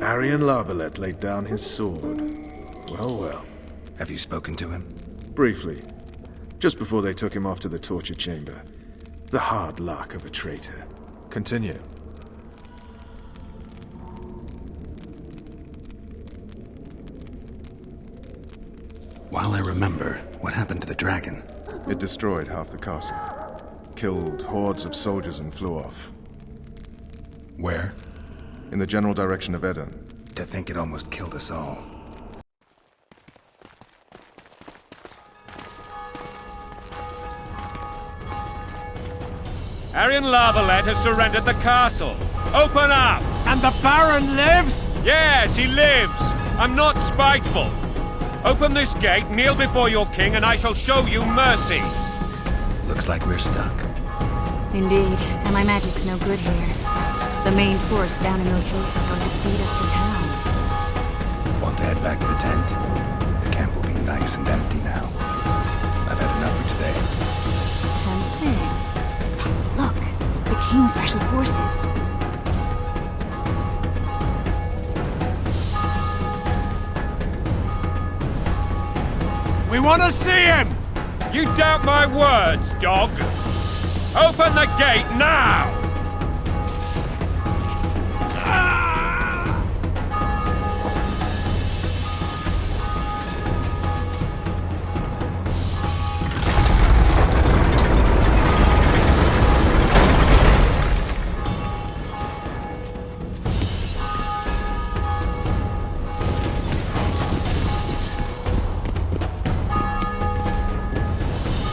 Arian Lavalette laid down his sword. Well, well. Have you spoken to him? Briefly. Just before they took him off to the torture chamber. The hard luck of a traitor. Continue. While I remember, what happened to the dragon? It destroyed half the castle. Killed hordes of soldiers and flew off. Where? In the general direction of Edon. To think it almost killed us all. Arian Lavalette has surrendered the castle. Open up! And the Baron lives? Yes, he lives. I'm not spiteful. Open this gate, kneel before your king, and I shall show you mercy. Looks like we're stuck. Indeed, and my magic's no good here. The main force down in those boats is going to feed us to town. Want to head back to the tent? The camp will be nice and empty now. I've had enough for today. Tempting. Look, the King's special forces. We want to see him! You doubt my words, dog? Open the gate now!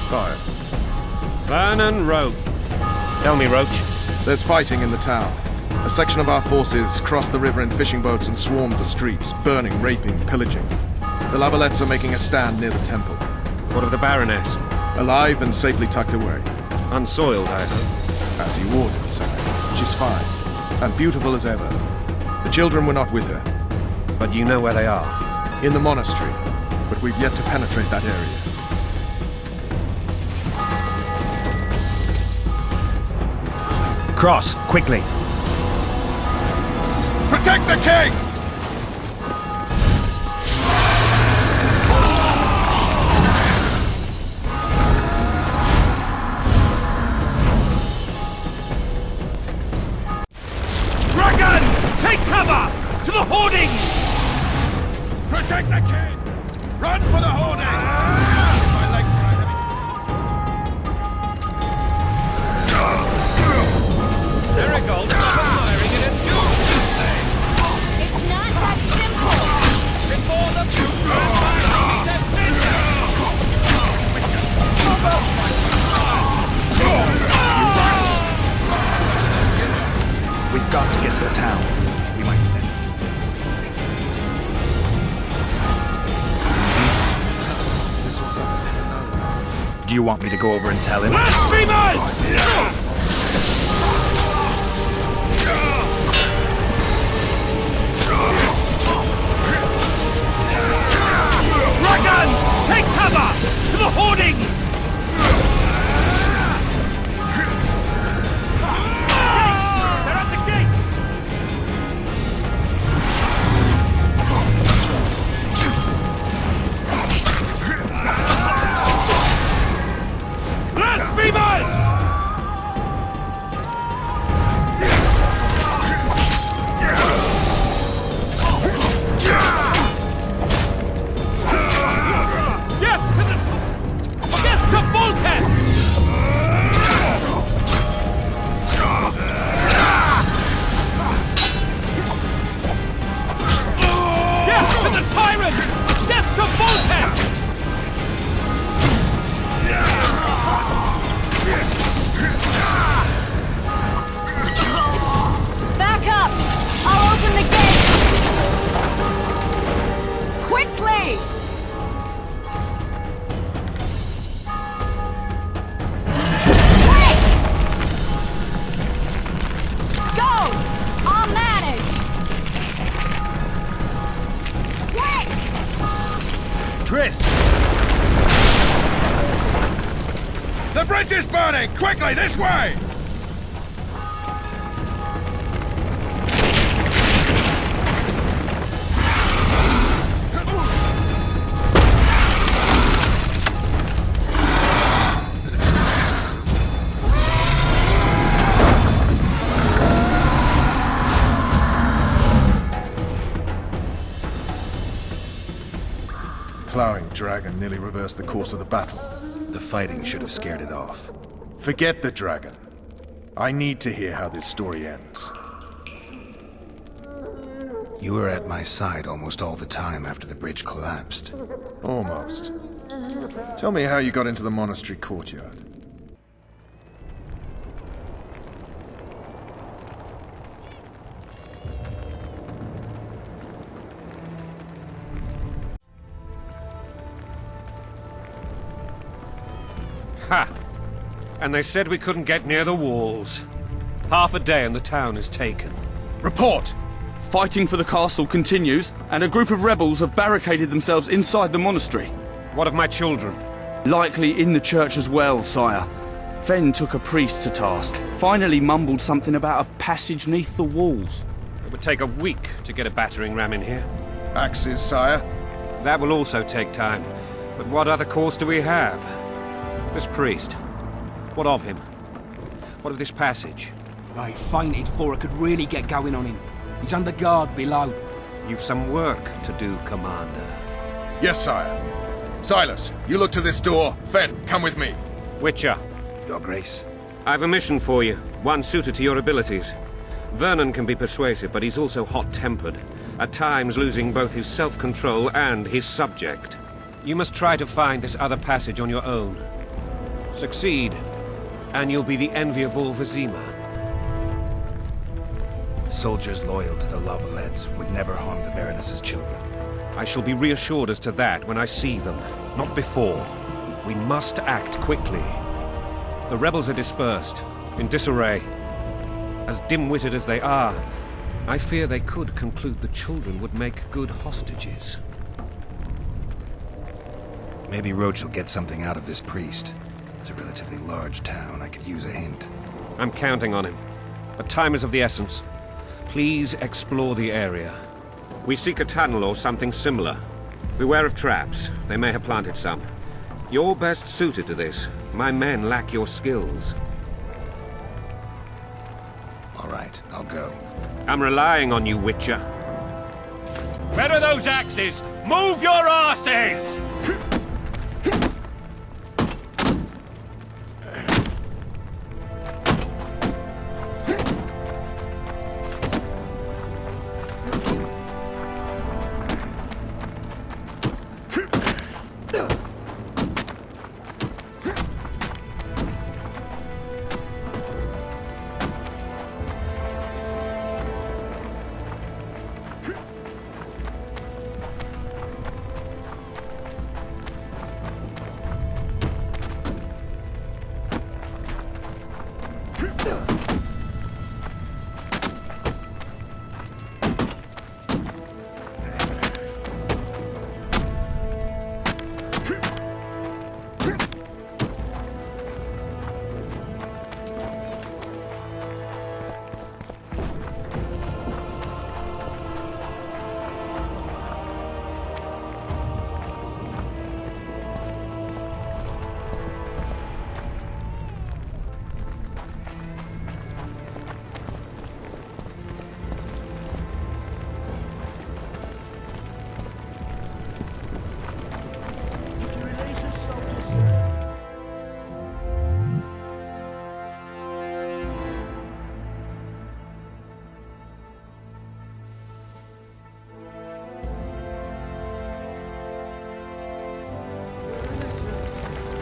Sire. Vernon Roach. Tell me, Roach. There's fighting in the town. A section of our forces crossed the river in fishing boats and swarmed the streets, burning, raping, pillaging. The Lavalettes are making a stand near the temple. What of the Baroness? Alive and safely tucked away. Unsoiled, I hope. As you ordered, sire. She's fine. And beautiful as ever. The children were not with her. But you know where they are? In the monastery. But we've yet to penetrate that area. Cross, quickly. Protect the king! Dragon! Take cover! To the hoardings! Protect the king! Run for the hoarding! My leg Marigold, firing it at you! It's not that simple! Before the future is finally We've got to get to the town. We might stand. This one doesn't seem to know. Do you want me to go over and tell him? Blasphemous! Dragon! Take cover! To the hoardings! They're at the gate! Blasphemous! Death to Voltes! Death to the tyrant! Death to Voltes! Back up! I'll open the gate! Quickly! I'll manage! Quick! Triss! The bridge is burning! Quickly, this way! dragon nearly reversed the course of the battle. The fighting should have scared it off. Forget the dragon. I need to hear how this story ends. You were at my side almost all the time after the bridge collapsed. Almost. Tell me how you got into the monastery courtyard. Ha! And they said we couldn't get near the walls. Half a day and the town is taken. Report! Fighting for the castle continues, and a group of rebels have barricaded themselves inside the monastery. What of my children? Likely in the church as well, sire. Fen took a priest to task. Finally mumbled something about a passage neath the walls. It would take a week to get a battering ram in here. Axes, sire. That will also take time. But what other course do we have? This priest. What of him? What of this passage? I fainted before I could really get going on him. He's under guard below. You've some work to do, Commander. Yes, sire. Silas, you look to this door. Fen, come with me. Witcher, Your Grace. I've a mission for you, one suited to your abilities. Vernon can be persuasive, but he's also hot-tempered, at times losing both his self-control and his subject. You must try to find this other passage on your own. Succeed, and you'll be the envy of all Vizima. Soldiers loyal to the Lavalettes would never harm the Baroness's children. I shall be reassured as to that when I see them, not before. We must act quickly. The rebels are dispersed, in disarray. As dim-witted as they are, I fear they could conclude the children would make good hostages. Maybe Roach will get something out of this priest. It's a relatively large town. I could use a hint. I'm counting on him, but time is of the essence. Please explore the area. We seek a tunnel or something similar. Beware of traps. They may have planted some. You're best suited to this. My men lack your skills. All right, I'll go. I'm relying on you, Witcher. Where are those axes? Move your asses!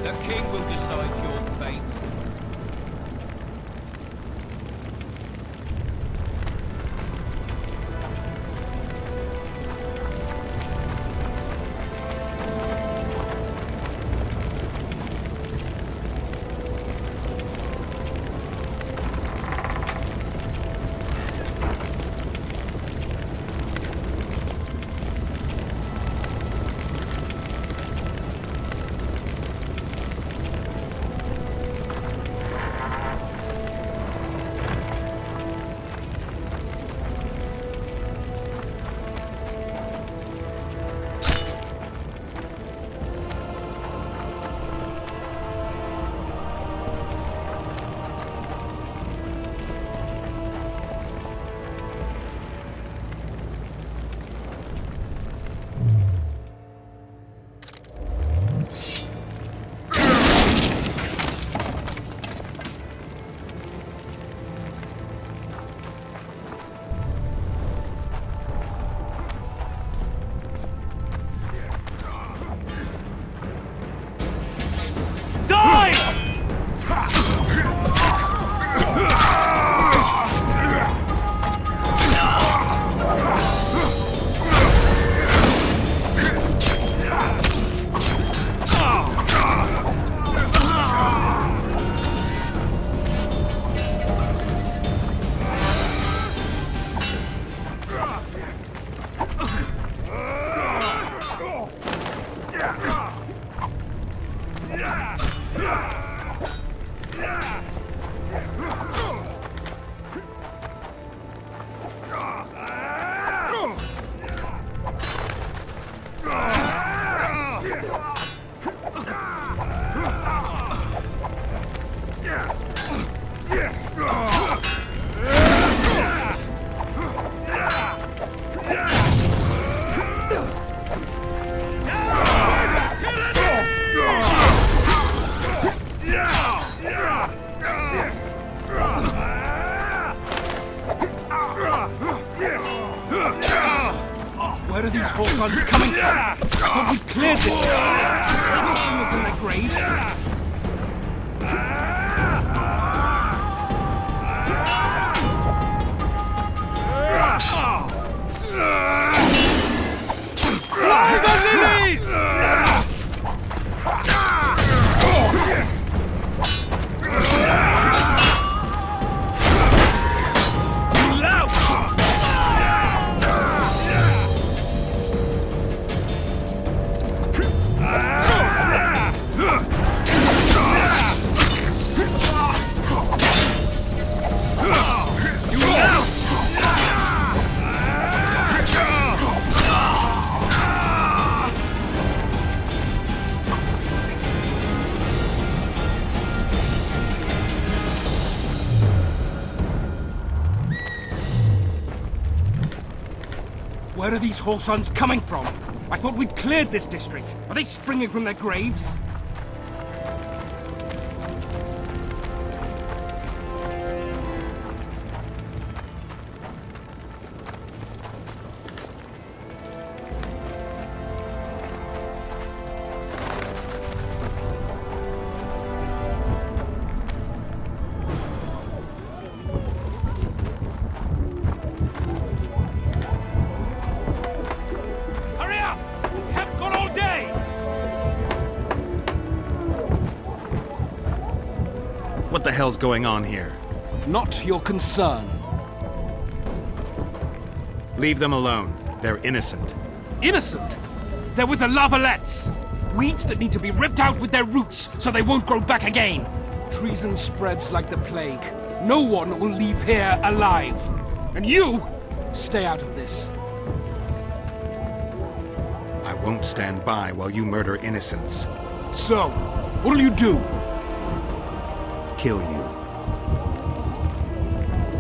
The king will decide your fate. Where are these horse coming from? But we cleared this. They're springing from their graves. Where are these horse coming from? I thought we'd cleared this district. Are they springing from their graves? What the hell's going on here? Not your concern. Leave them alone. They're innocent. Innocent? They're with the lavalettes. Weeds that need to be ripped out with their roots so they won't grow back again. Treason spreads like the plague. No one will leave here alive. And you, stay out of this. I won't stand by while you murder innocents. So, what'll you do? Kill you.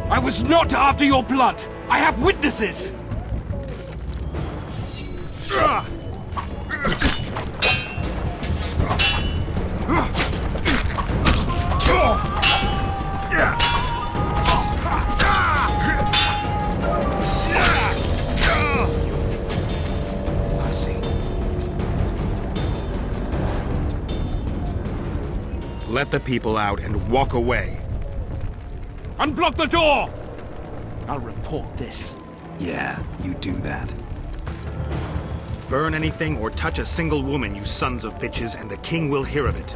I was not after your blood. I have witnesses. Let the people out and walk away. Unblock the door! I'll report this. Yeah, you do that. Burn anything or touch a single woman, you sons of bitches, and the king will hear of it.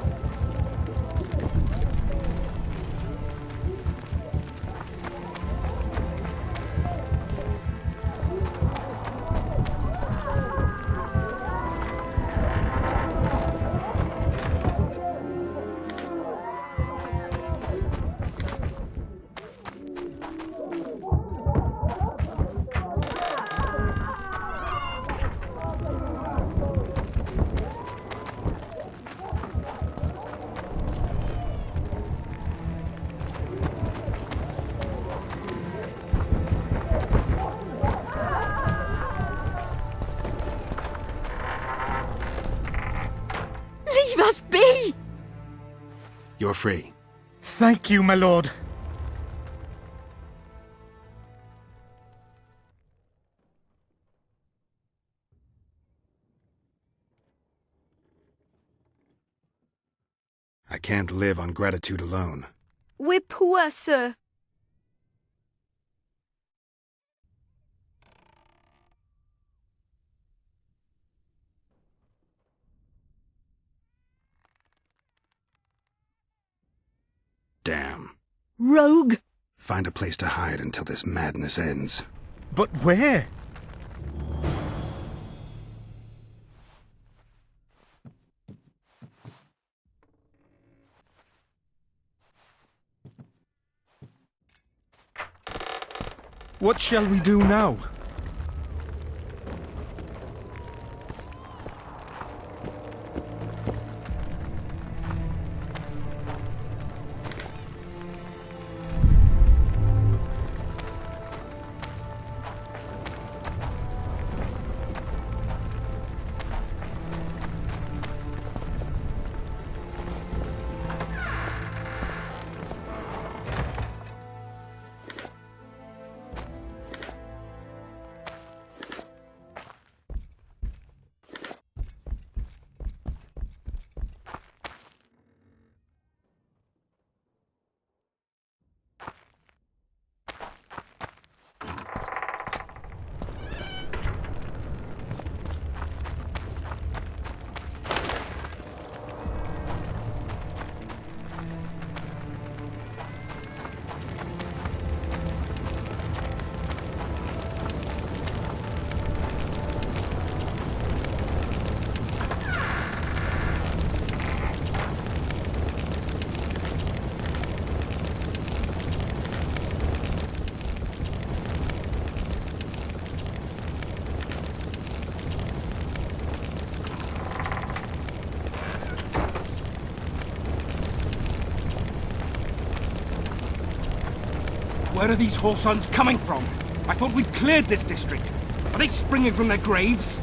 Leave us be! You're free. Thank you, my lord. I can't live on gratitude alone. We're poor, sir. Damn. Rogue! Find a place to hide until this madness ends. But where? What shall we do now? Where are these Horsons coming from? I thought we'd cleared this district. Are they springing from their graves?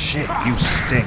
Shit, you stink.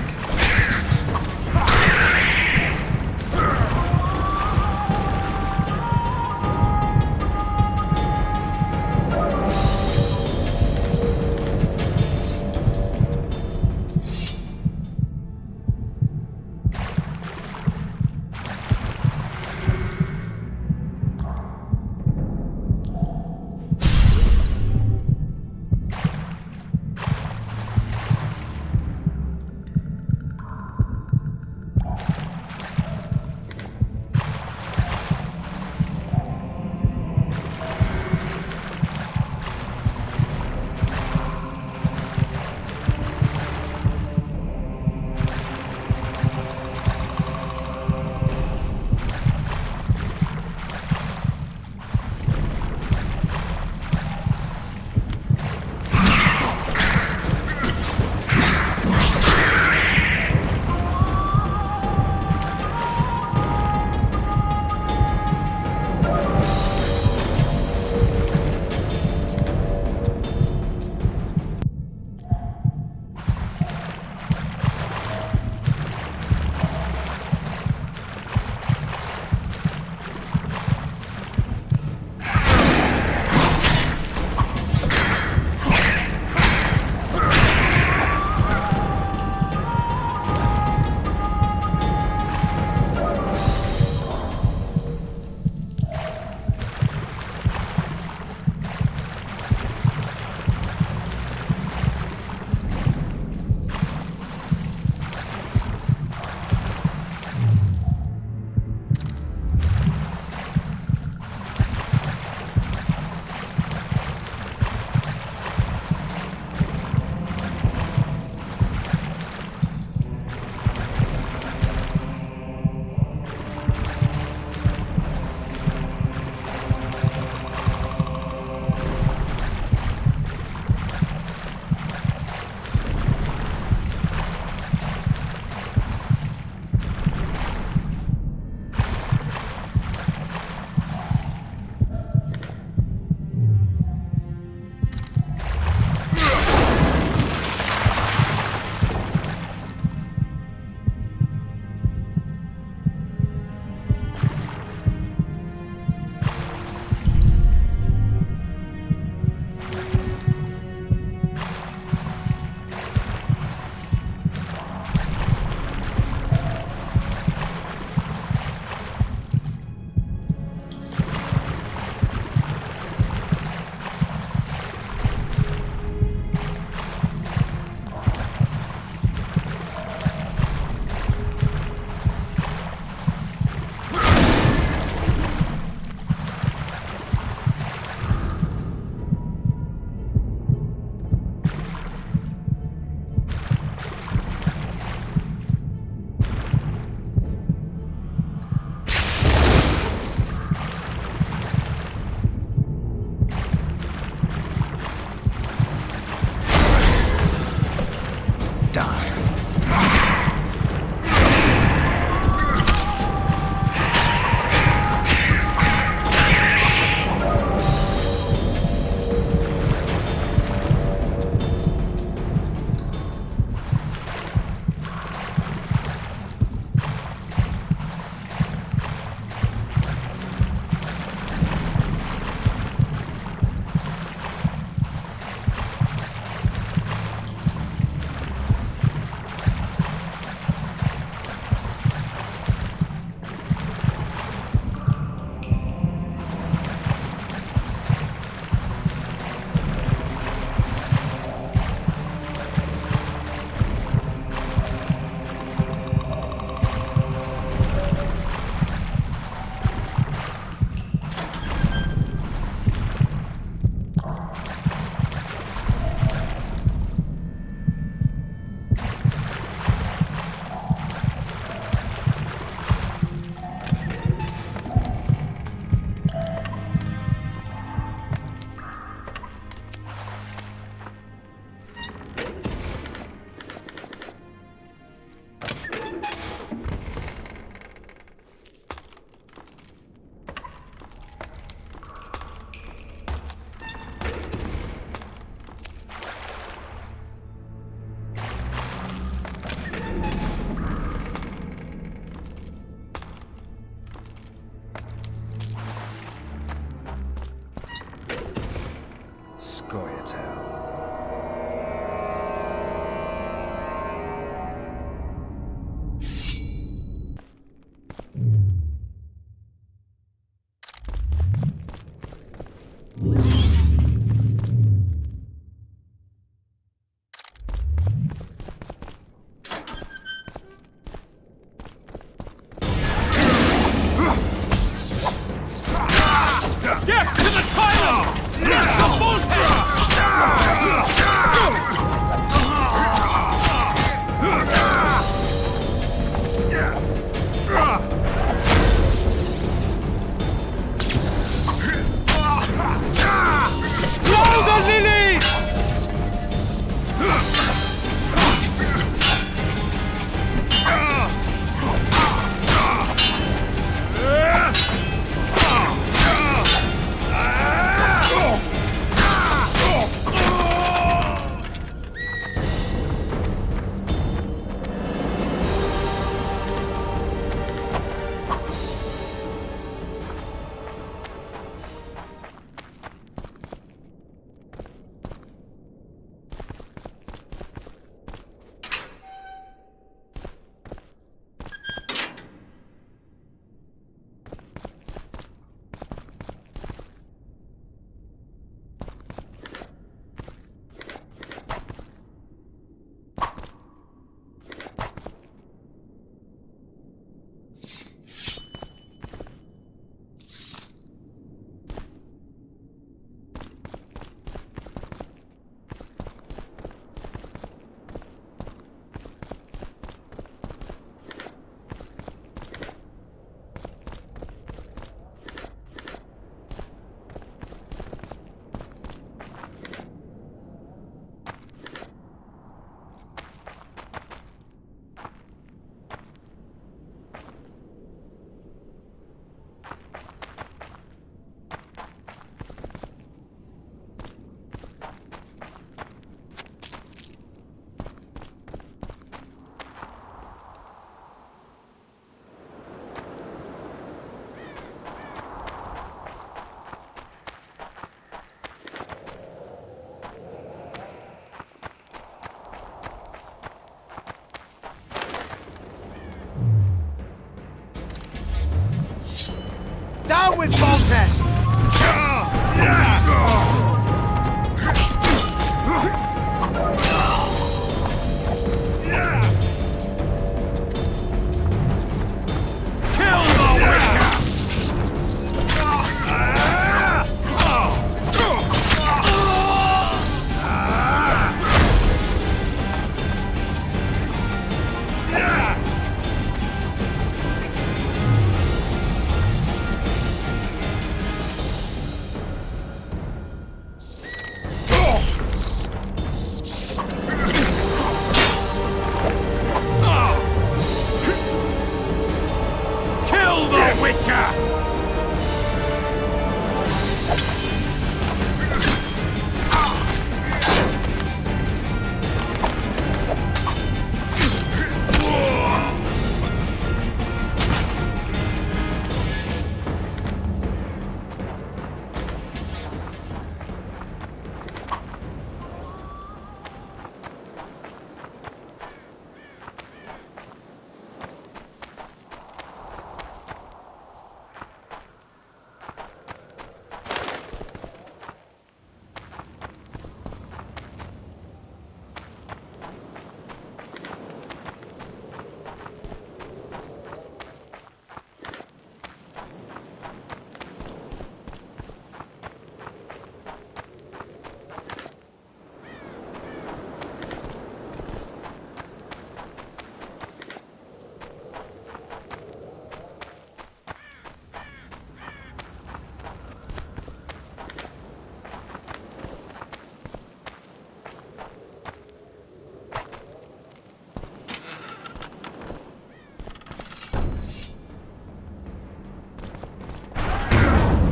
Down with Foltest!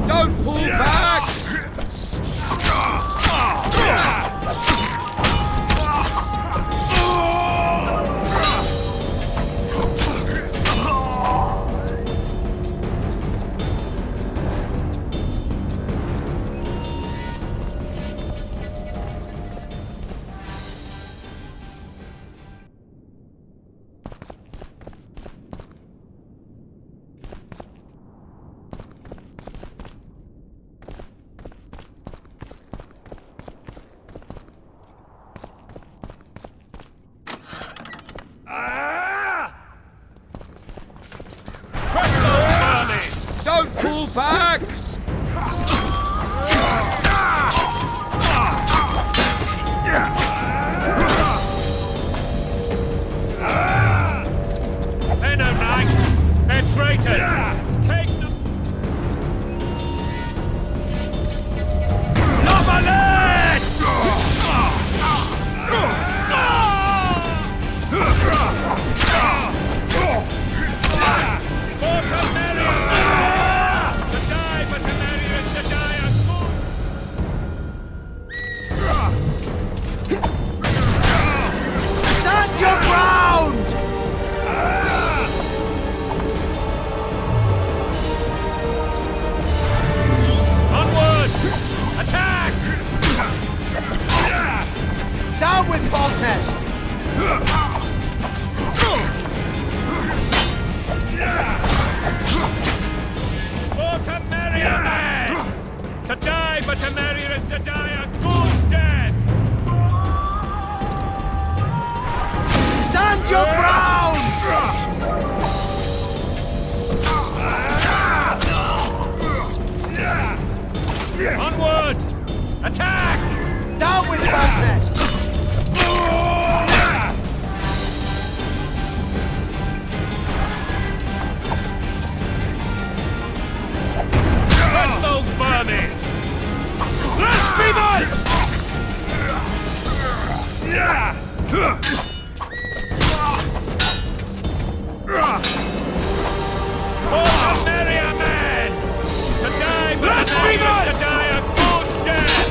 Don't pull back! Don't pull back! They're no knights! They're traitors! Take them! Novalet! Stand your ground! Onward! Attack! Down with Foltest! For to marry a man! To die, but to marry is to die a good death! Stand your ground! Onward! Attack! Down with Foltest! Press those vermin! Blasphemous! For to marry a man! To die, but to die a good death!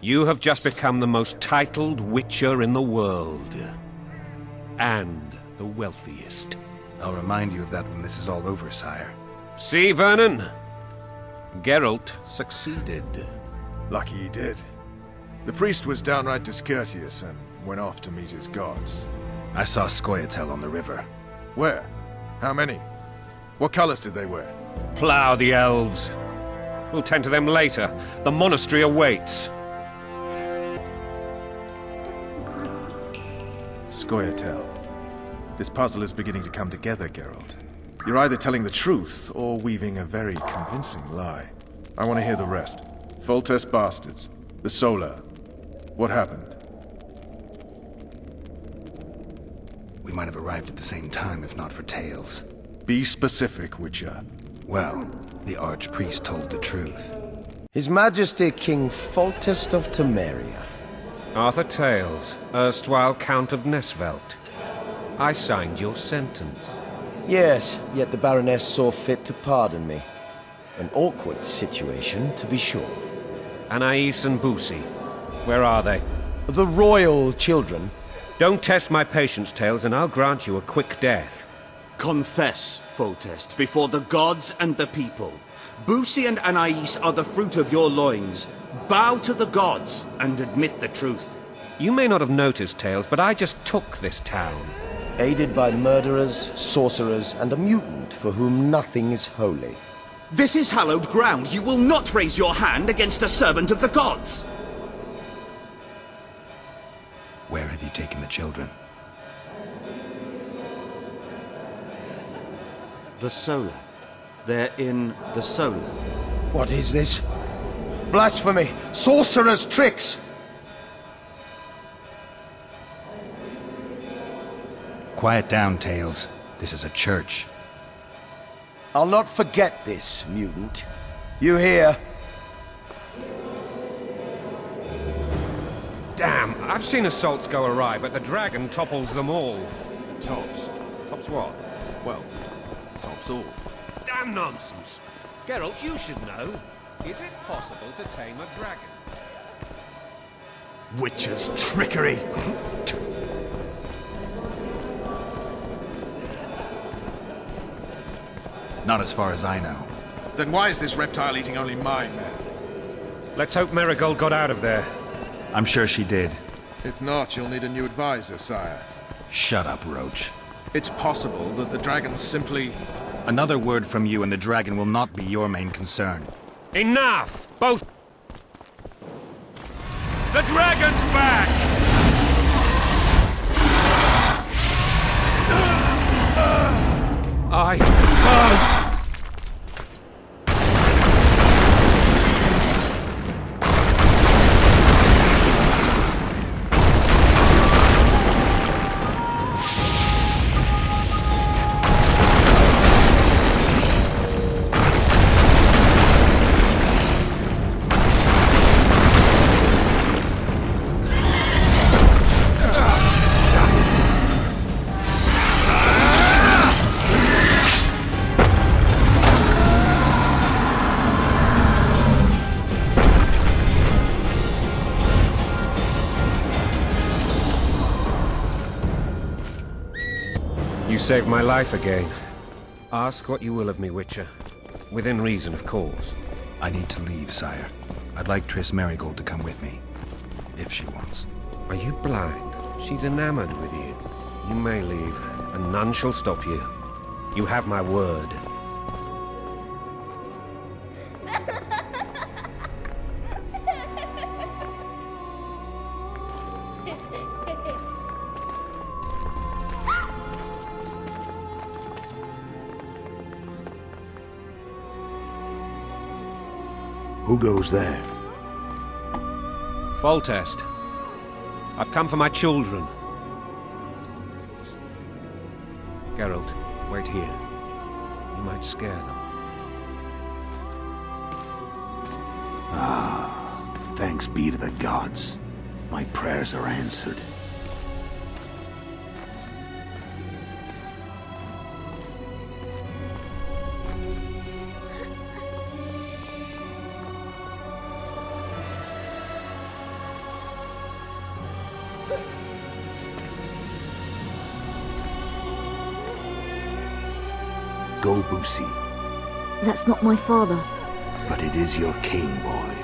You have just become the most titled witcher in the world. And the wealthiest. I'll remind you of that when this is all over, sire. See, Vernon? Geralt succeeded. Lucky he did. The priest was downright discourteous and went off to meet his gods. I saw Scoia'tael on the river. Where? How many? What colors did they wear? Plough the elves. We'll tend to them later. The monastery awaits. Scoia'tael. This puzzle is beginning to come together, Geralt. You're either telling the truth or weaving a very convincing lie. I want to hear the rest. Foltest bastards. The Solar. What happened? We might have arrived at the same time if not for tales. Be specific, Witcher. Well, the Archpriest told the truth. His Majesty King Foltest of Temeria. Arthur Tales, erstwhile Count of Nesvelt. I signed your sentence. Yes, yet the Baroness saw fit to pardon me. An awkward situation, to be sure. Anais and Boosie. Where are they? The royal children. Don't test my patience, Tales, and I'll grant you a quick death. Confess, Foltest, before the gods and the people. Boosie and Anais are the fruit of your loins. Bow to the gods and admit the truth. You may not have noticed, Tales, but I just took this town. Aided by murderers, sorcerers, and a mutant for whom nothing is holy. This is hallowed ground. You will not raise your hand against a servant of the gods. Where have you taken the children? The Solar. They're in the Solar. What is this? Blasphemy! Sorcerer's tricks! Quiet down, Tales. This is a church. I'll not forget this, mutant. You hear? Damn, I've seen assaults go awry, but the dragon topples them all. Tops. Tops what? Well, tops all. Damn nonsense. Geralt, you should know. Is it possible to tame a dragon? Witcher's trickery! Not as far as I know. Then why is this reptile eating only my men? Let's hope Marigold got out of there. I'm sure she did. If not, you'll need a new advisor, sire. Shut up, Roach. It's possible that the dragon simply... Another word from you and the dragon will not be your main concern. Enough! Both... The dragon's back! You saved my life again. Ask what you will of me, Witcher. Within reason, of course. I need to leave, sire. I'd like Triss Marigold to come with me. If she wants. Are you blind? She's enamored with you. You may leave, and none shall stop you. You have my word. Who goes there? Foltest. I've come for my children. Geralt, wait here. You might scare them. Thanks be to the gods. My prayers are answered. Go, Boosie. That's not my father. But it is your king, boy.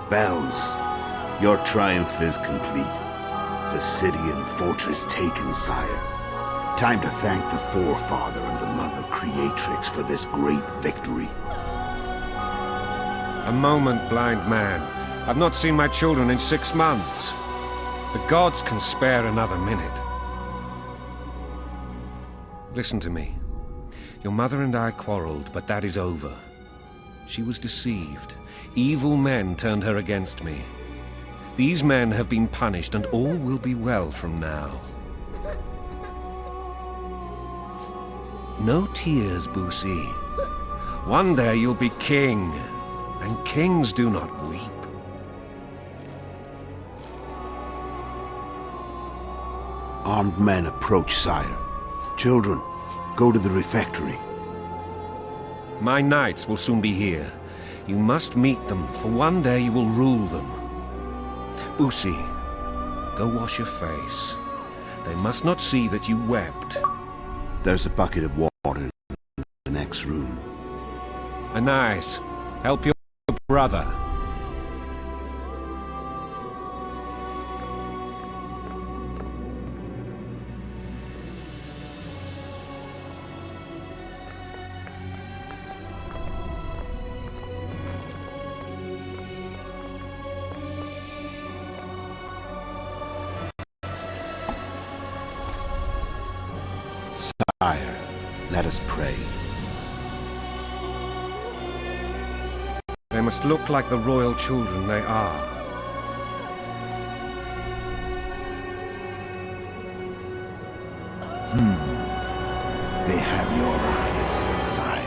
Bells, your triumph is complete. The city and fortress taken, sire. Time to thank the Forefather and the Mother Creatrix for this great victory. A moment, blind man. I've not seen my children in 6 months. The gods can spare another minute. Listen to me. Your mother and I quarreled, but that is over. She was deceived. Evil men turned her against me. These men have been punished, and all will be well from now. No tears, Boosie. One day you'll be king, and kings do not weep. Armed men approach, sire. Children, go to the refectory. My knights will soon be here. You must meet them, for one day you will rule them. Boosie, go wash your face. They must not see that you wept. There's a bucket of water in the next room. Anais, help your brother. Sire, let us pray. They must look like the royal children they are. They have your eyes, sire.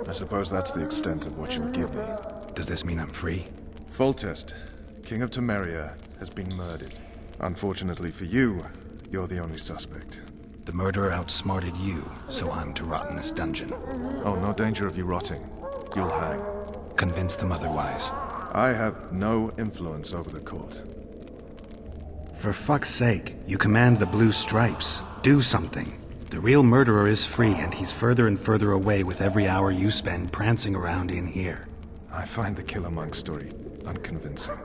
I suppose that's the extent of what you'll give me. Does this mean I'm free? Foltest, King of Temeria, has been murdered. Unfortunately for you, you're the only suspect. The murderer outsmarted you, so I'm to rot in this dungeon. Oh, no danger of you rotting. you'll hang. Convince them otherwise. I have no influence over the court. For fuck's sake, you command the Blue Stripes. Do something. The real murderer is free, and he's further and further away with every hour you spend prancing around in here. I find the Killer Monk story unconvincing.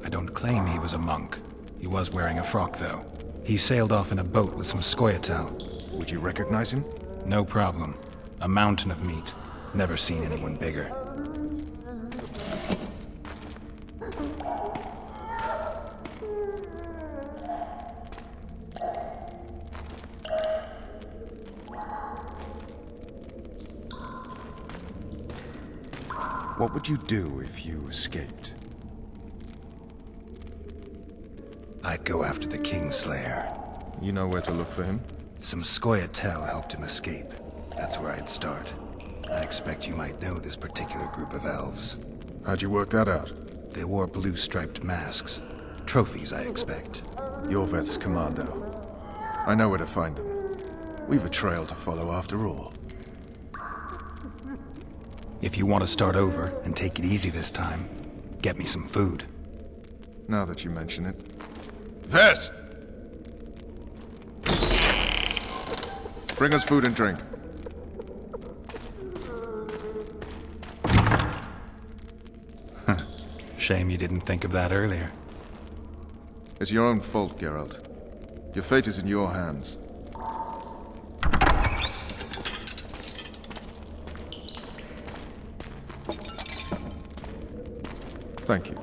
I don't claim he was a monk. He was wearing a frock, though. He sailed off in a boat with some Scoia'tael. Would you recognize him? No problem. A mountain of meat. Never seen anyone bigger. What would you do if you escaped? I'd go after the Kingslayer. You know where to look for him? Some Scoia'tael helped him escape. That's where I'd start. I expect you might know this particular group of elves. How'd you work that out? They wore blue-striped masks. Trophies, I expect. Yorveth's commando. I know where to find them. We've a trail to follow after all. If you want to start over and take it easy this time, get me some food. Now that you mention it. Ves! Bring us food and drink. Shame you didn't think of that earlier. It's your own fault, Geralt. Your fate is in your hands. Thank you.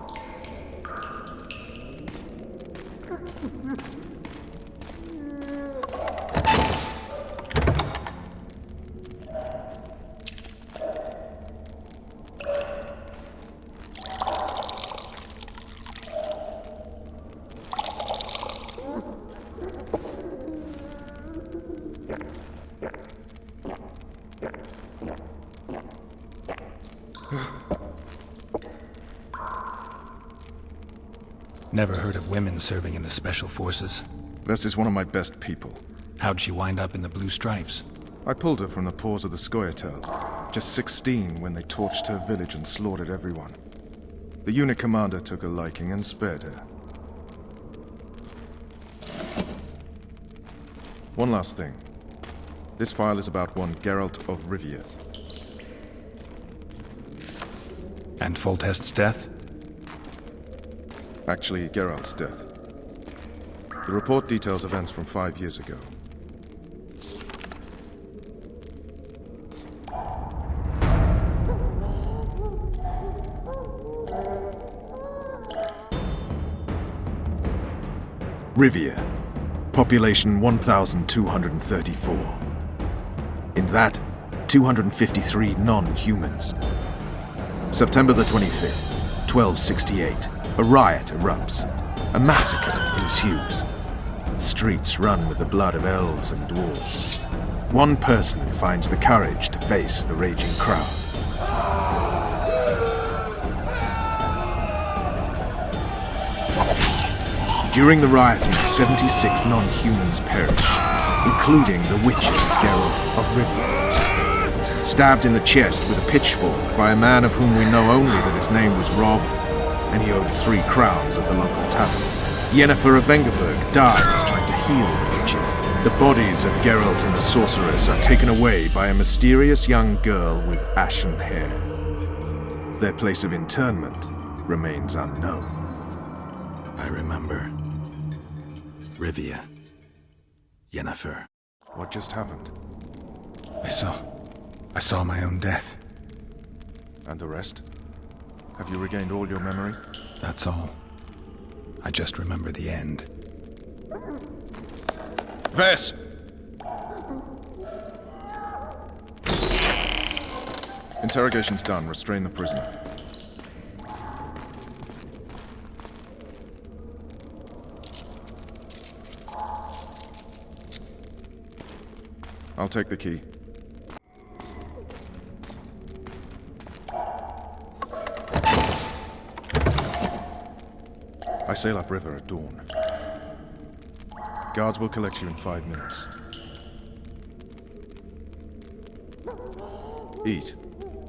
Never heard of women serving in the Special Forces. Ves is one of my best people. How'd she wind up in the Blue Stripes? I pulled her from the paws of the Scoia'tael. Just 16 when they torched her village and slaughtered everyone. The unit commander took a liking and spared her. One last thing. This file is about one Geralt of Rivia. And Foltest's death? Actually, Geralt's death. The report details events from 5 years ago. Rivia. Population 1,234. In that, 253 non-humans. September the 25th, 1268. A riot erupts. A massacre ensues. Streets run with the blood of elves and dwarves. One person finds the courage to face the raging crowd. During the rioting, 76 non-humans perished, including the witches Geralt of Rivia. Stabbed in the chest with a pitchfork by a man of whom we know only that his name was Rob, and he owed 3 crowns at the local tavern. Yennefer of Vengerberg dies trying to heal the witcher. The bodies of Geralt and the sorceress are taken away by a mysterious young girl with ashen hair. Their place of interment remains unknown. I remember. Rivia. Yennefer. What just happened? I saw my own death. And the rest? Have you regained all your memory? That's all. I just remember the end. Ves! Interrogation's done. Restrain the prisoner. I'll take the key. I sail upriver at dawn. Guards will collect you in 5 minutes. Eat.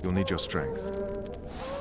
You'll need your strength.